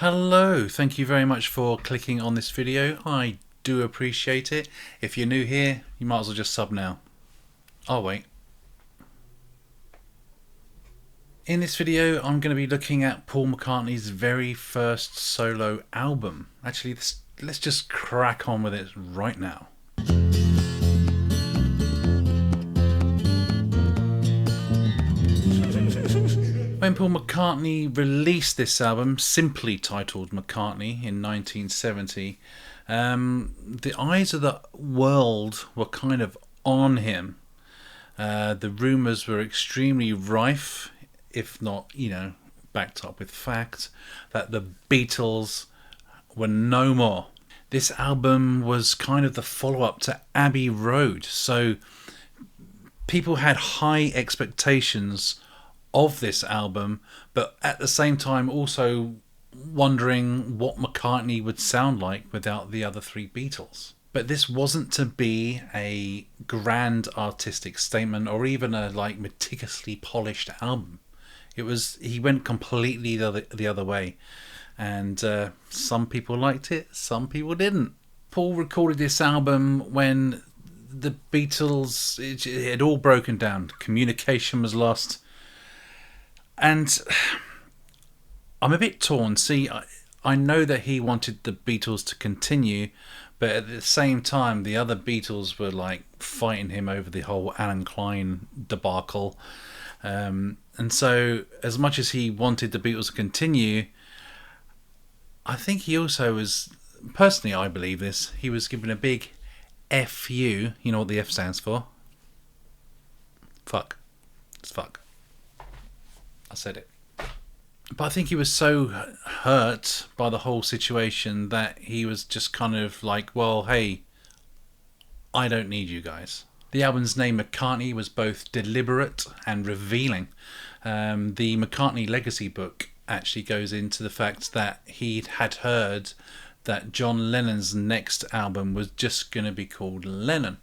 Hello, thank you very much for clicking on this video. I do appreciate it. If you're new here, you might as well just sub now. Oh wait. In this video, I'm going to be looking at Paul McCartney's very first solo album. Actually, let's just crack on with it right now. When Paul McCartney released this album, simply titled McCartney in 1970, the eyes of the world were kind of on him. The rumours were extremely rife, if not, backed up with fact, that the Beatles were no more. This album was kind of the follow-up to Abbey Road, so people had high expectations of this album, but at the same time also wondering what McCartney would sound like without the other three Beatles. But this wasn't to be a grand artistic statement or even a meticulously polished album. He went completely the other way, and some people liked it, some people didn't. Paul recorded this album when the Beatles, it had all broken down. Communication was lost. And I'm a bit torn. See, I know that he wanted the Beatles to continue, but at the same time, the other Beatles were fighting him over the whole Alan Klein debacle. And so, as much as he wanted the Beatles to continue, I think he also was, personally I believe this, he was given a big F-U. You know what the F stands for? Fuck. It's fuck. I said it. But I think he was so hurt by the whole situation that he was just kind of well, hey, I don't need you guys. The album's name, McCartney, was both deliberate and revealing. The McCartney Legacy book actually goes into the fact that he had heard that John Lennon's next album was just going to be called Lennon.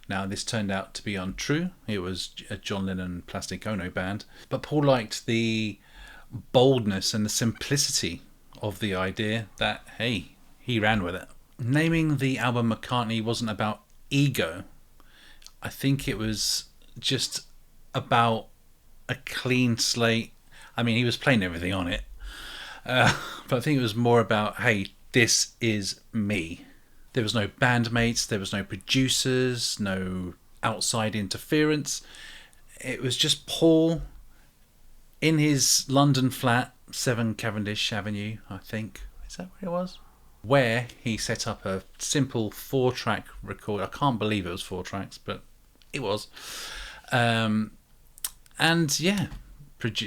Now, this turned out to be untrue. It was a John Lennon Plastic Ono band. But Paul liked the boldness and the simplicity of the idea that, hey, he ran with it. Naming the album McCartney wasn't about ego. I think it was just about a clean slate. I mean, he was playing everything on it. But I think it was more about, hey, this is me. There was no bandmates, there was no producers, no outside interference. It was just Paul in his London flat, 7 Cavendish Avenue, I think. Is that where it was? Where he set up a simple 4-track record. I can't believe it was 4 tracks, but it was. And yeah,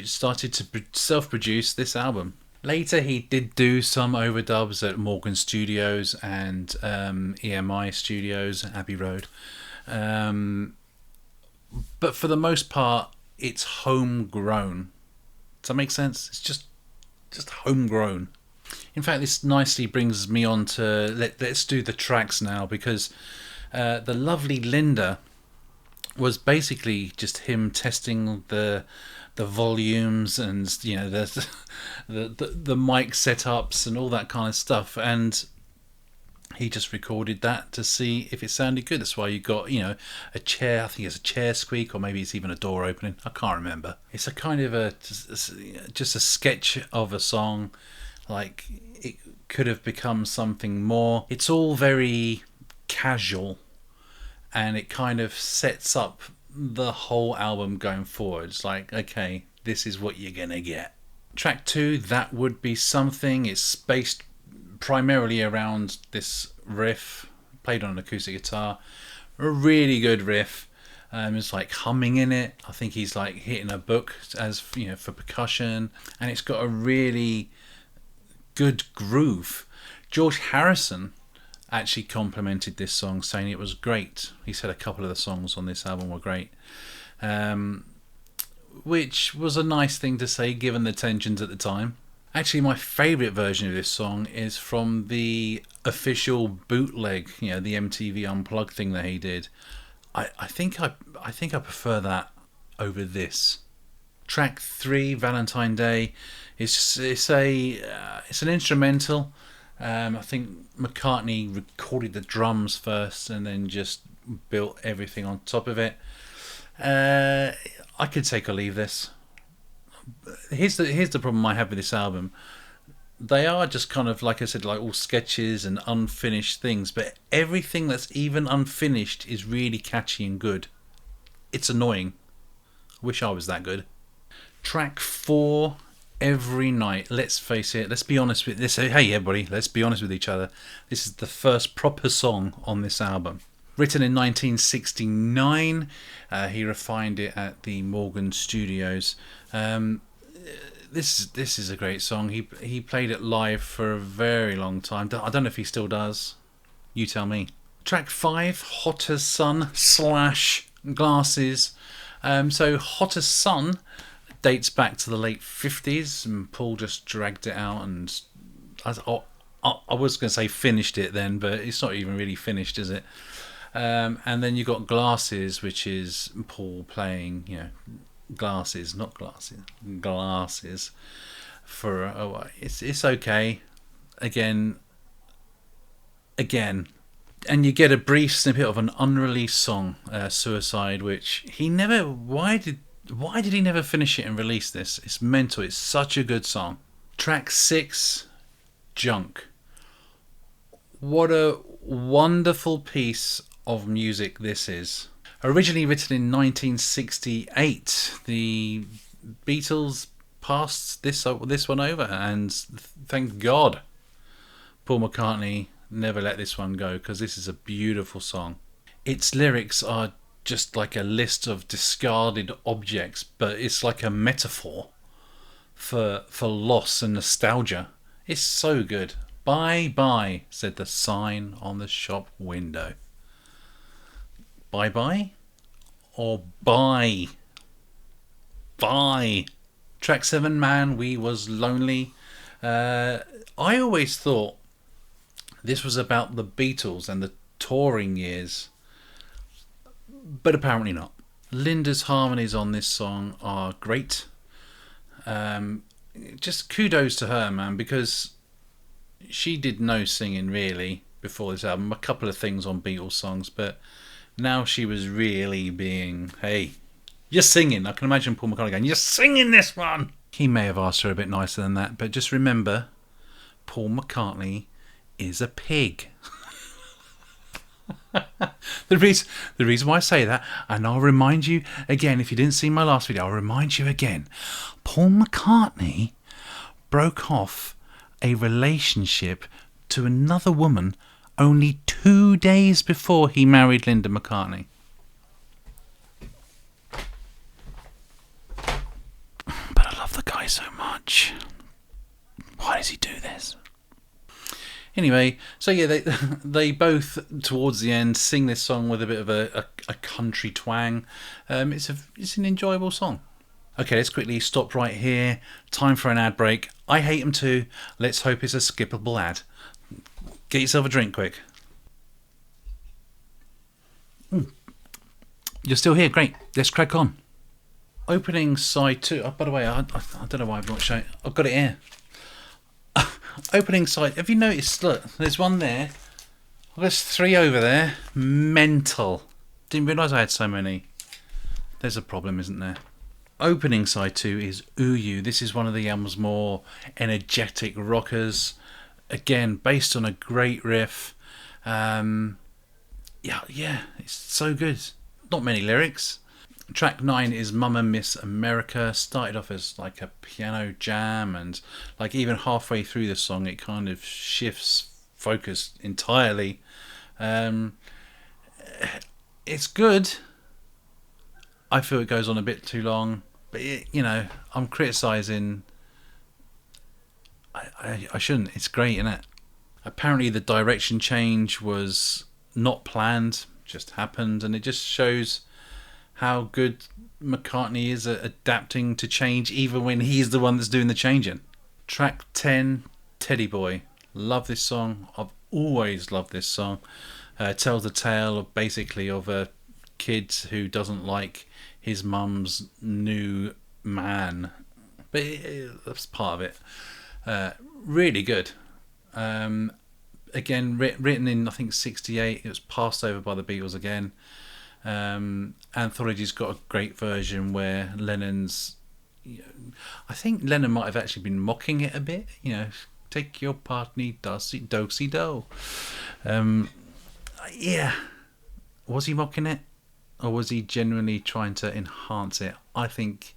started to self-produce this album. Later, he did do some overdubs at Morgan Studios and EMI Studios, Abbey Road. But for the most part, it's homegrown. Does that make sense? It's just homegrown. In fact, this nicely brings me on to let's do the tracks now, because the lovely Linda was basically just him testing the volumes and the mic setups and all that kind of stuff, and he just recorded that to see if it sounded good. That's why you got a chair. I think it's a chair squeak, or maybe it's even a door opening. I can't remember. It's a kind of just a sketch of a song. It could have become something more. It's all very casual, and it kind of sets up the whole album going forward. It's okay, this is what you're gonna get. Track 2, That Would Be Something, is based primarily around this riff, played on an acoustic guitar. A really good riff. It's humming in it. I think he's hitting a book as for percussion, and it's got a really good groove. George Harrison actually complimented this song, saying it was great. He said a couple of the songs on this album were great, which was a nice thing to say given the tensions at the time. Actually, my favourite version of this song is from the official bootleg, the MTV Unplugged thing that he did. I think I prefer that over this. Track 3, Valentine Day, it's an instrumental. I think McCartney recorded the drums first and then just built everything on top of it. I could take or leave this. Here's the problem I have with this album. They are just kind of, like I said, like all sketches and unfinished things, but everything that's even unfinished is really catchy and good. It's annoying. Wish I was that good. Track 4, Every Night. Let's face it, let's be honest with this. Hey everybody, let's be honest with each other. This is the first proper song on this album. Written in 1969, he refined it at the Morgan Studios. This is a great song. He played it live for a very long time. I don't know if he still does. You tell me. Track 5, Hot as Sun / Glasses. So Hot as Sun dates back to the late 50s, and Paul just dragged it out, and I was going to say finished it then, but it's not even really finished, is it? And then you got Glasses, which is Paul playing, glasses, not glasses, glasses. It's okay. Again, and you get a brief snippet of an unreleased song, Suicide, which he never. Why did he never finish it and release this? It's mental. It's such a good song. Track 6, Junk. What a wonderful piece of music this is. Originally written in 1968, the Beatles passed this one over, and thank God Paul McCartney never let this one go, because this is a beautiful song. Its lyrics are just like a list of discarded objects, but it's like a metaphor for loss and nostalgia. It's so good. Bye bye, said the sign on the shop window. Bye bye or bye? Bye. Track 7, Man, We Was Lonely. I always thought this was about the Beatles and the touring years, but apparently not. Linda's harmonies on this song are great. Just kudos to her, man, because she did no singing really before this album. A couple of things on Beatles songs, but now she was really being, hey, you're singing. I can imagine Paul McCartney going, you're singing this one. He may have asked her a bit nicer than that, but just remember, Paul McCartney is a pig. The reason why I say that, and I'll remind you again, if you didn't see my last video, I'll remind you again. Paul McCartney broke off a relationship to another woman only 2 days before he married Linda McCartney. But I love the guy so much. Why does he do this? Anyway, so yeah, they both towards the end sing this song with a bit of a country twang. It's an enjoyable song. Okay, let's quickly stop right here. Time for an ad break. I hate them too. Let's hope it's a skippable ad. Get yourself a drink quick. You're still here, great. Let's crack on. Opening side 2. Oh, by the way, I don't know why I've not shown it. I've got it here. Opening side. Have you noticed? Look, there's one there. There's 3 over there. Mental. Didn't realise I had so many. There's a problem, isn't there? Opening side 2 is Ooh. This is one of the album's more energetic rockers. Again, based on a great riff. Yeah, it's so good. Not many lyrics. Track 9 is Mama Miss America. Started off as like a piano jam, and like even halfway through the song it kind of shifts focus entirely. It's good. I feel it goes on a bit too long, but I'm criticising. I shouldn't. It's great, isn't it? Apparently the direction change was not planned, just happened, and it just shows how good McCartney is at adapting to change, even when he's the one that's doing the changing. Track 10, Teddy Boy. Love this song. I've always loved this song. Tells the tale of basically of a kid who doesn't like his mum's new man. But that's part of it. Really good. Again, written in I think '68. It was passed over by the Beatles again. Anthology's got a great version where Lennon's. I think Lennon might have actually been mocking it a bit. Take your partney, dosey do. Yeah. Was he mocking it? Or was he genuinely trying to enhance it? I think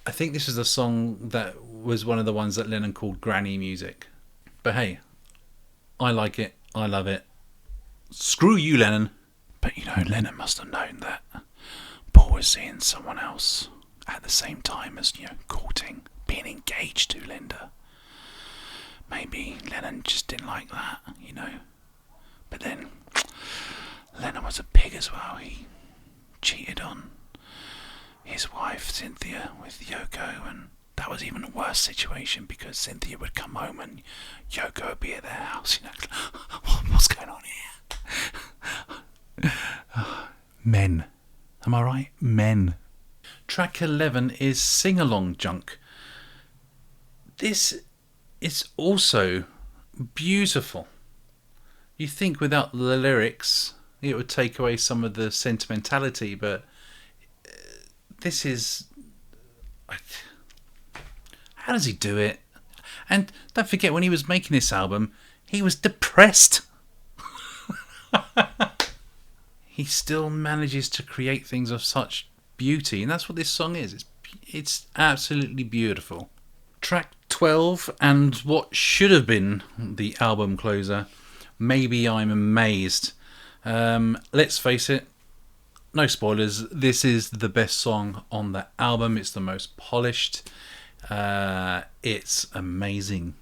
this is a song that was one of the ones that Lennon called granny music. But hey, I like it. I love it. Screw you, Lennon. But Lennon must have known that Paul was seeing someone else at the same time as, courting, being engaged to Linda. Maybe Lennon just didn't like that, But then, Lennon was a pig as well. He cheated on his wife, Cynthia, with Yoko, and that was even a worse situation because Cynthia would come home and Yoko would be at their house, What's going on here? Men. Am I right? Men. Track 11 is Sing Along Junk. This is also beautiful. You think without the lyrics it would take away some of the sentimentality, but this is... How does he do it? And don't forget, when he was making this album, he was depressed. He still manages to create things of such beauty, and that's what this song is. It's absolutely beautiful. Track 12, and what should have been the album closer, Maybe I'm Amazed. Let's face it, no spoilers, this is the best song on the album. It's the most polished. It's amazing.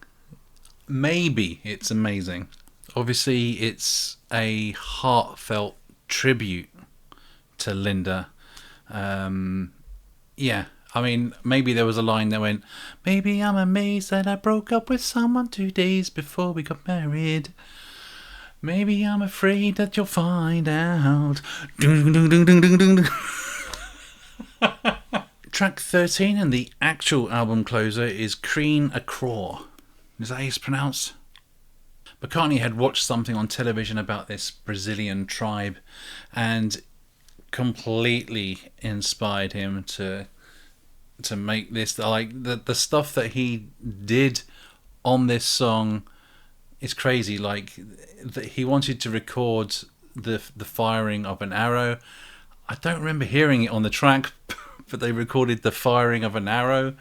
Maybe it's amazing. Obviously, it's a heartfelt tribute to Linda. Yeah, I mean, maybe there was a line that went, maybe I'm amazed that I broke up with someone 2 days before we got married. Maybe I'm afraid that you'll find out. Track 13 and the actual album closer is Is Acro. Is that how it's pronounced? McCartney had watched something on television about this Brazilian tribe and completely inspired him to make this. Like the stuff that he did on this song is crazy. Like he wanted to record the firing of an arrow. I don't remember hearing it on the track, but they recorded the firing of an arrow.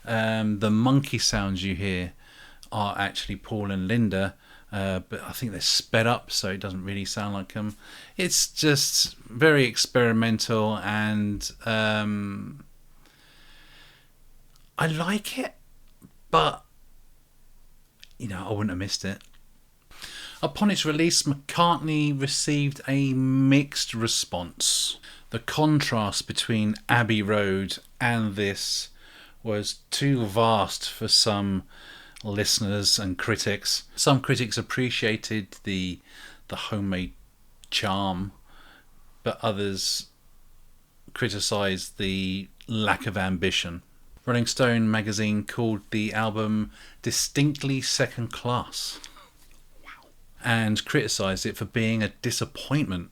The monkey sounds you hear are actually Paul and Linda, but I think they're sped up, so it doesn't really sound like them. It's just very experimental, and I like it, but I wouldn't have missed it. Upon its release, McCartney received a mixed response. The contrast between Abbey Road and this was too vast for some listeners and critics. Some critics appreciated the homemade charm, but others criticised the lack of ambition. Rolling Stone magazine called the album distinctly second class. Wow. And criticised it for being a disappointment.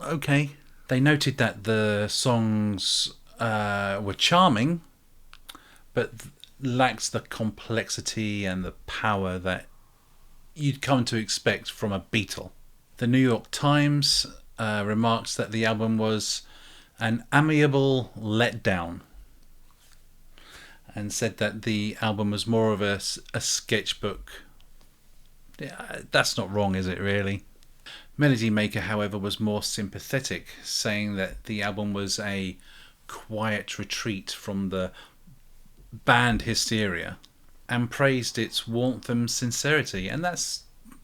Okay. They noted that the songs were charming, but lacked the complexity and the power that you'd come to expect from a Beatle. The New York Times remarks that the album was an amiable letdown, and said that the album was more of a sketchbook. Yeah, that's not wrong, is it really? Melody Maker, however, was more sympathetic, saying that the album was a quiet retreat from the band hysteria, and praised its warmth and sincerity. And it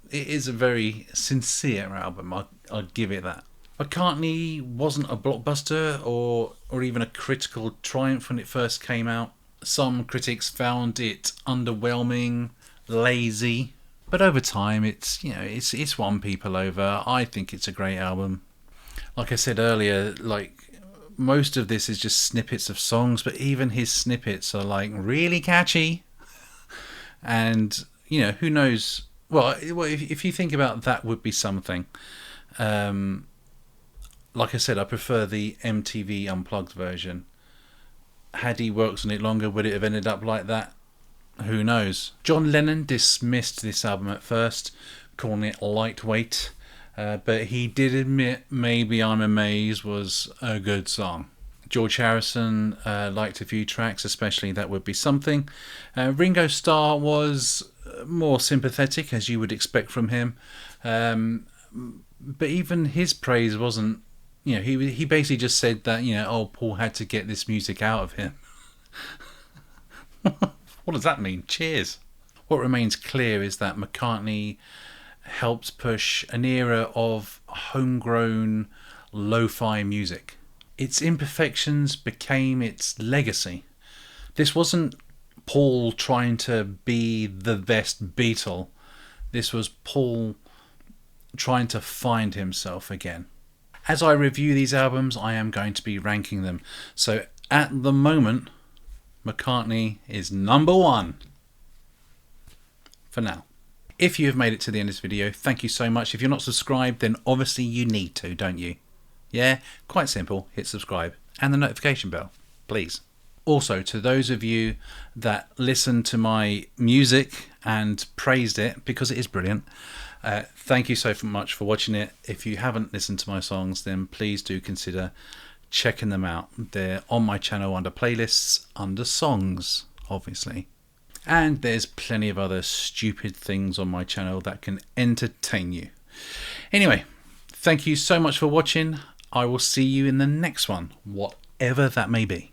is a very sincere album. I'd give it that. McCartney wasn't a blockbuster or even a critical triumph when it first came out. Some critics found it underwhelming, lazy, but over time it's won people over. I think it's a great album. Like I said earlier, like most of this is just snippets of songs, but even his snippets are like really catchy. And, you know, who knows? Well, if you think about That Would Be Something, like I said, I prefer the MTV Unplugged version. Had he worked on it longer, would it have ended up like that? Who knows? John Lennon dismissed this album at first, calling it lightweight, but he did admit Maybe I'm Amazed was a good song. George Harrison liked a few tracks, especially That Would Be Something. Ringo Starr was more sympathetic, as you would expect from him. But even his praise wasn't, you know, he basically just said that, you know, oh, Paul had to get this music out of him. What does that mean? Cheers. What remains clear is that McCartney helped push an era of homegrown lo-fi music. Its imperfections became its legacy. This wasn't Paul trying to be the best Beatle. This was Paul trying to find himself again. As I review these albums, I am going to be ranking them. So at the moment, McCartney is number 1 for now. If you have made it to the end of this video, thank you so much. If you're not subscribed, then obviously you need to, don't you? Yeah, quite simple. Hit subscribe and the notification bell, please. Also, to those of you that listen to my music and praised it, because it is brilliant, thank you so much for watching it. If you haven't listened to my songs, then please do consider checking them out. They're on my channel under playlists, under songs, obviously. And there's plenty of other stupid things on my channel that can entertain you. Anyway, thank you so much for watching. I will see you in the next one, whatever that may be.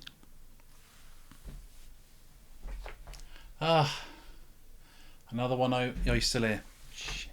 Another one. Oh, you're still here. Shit.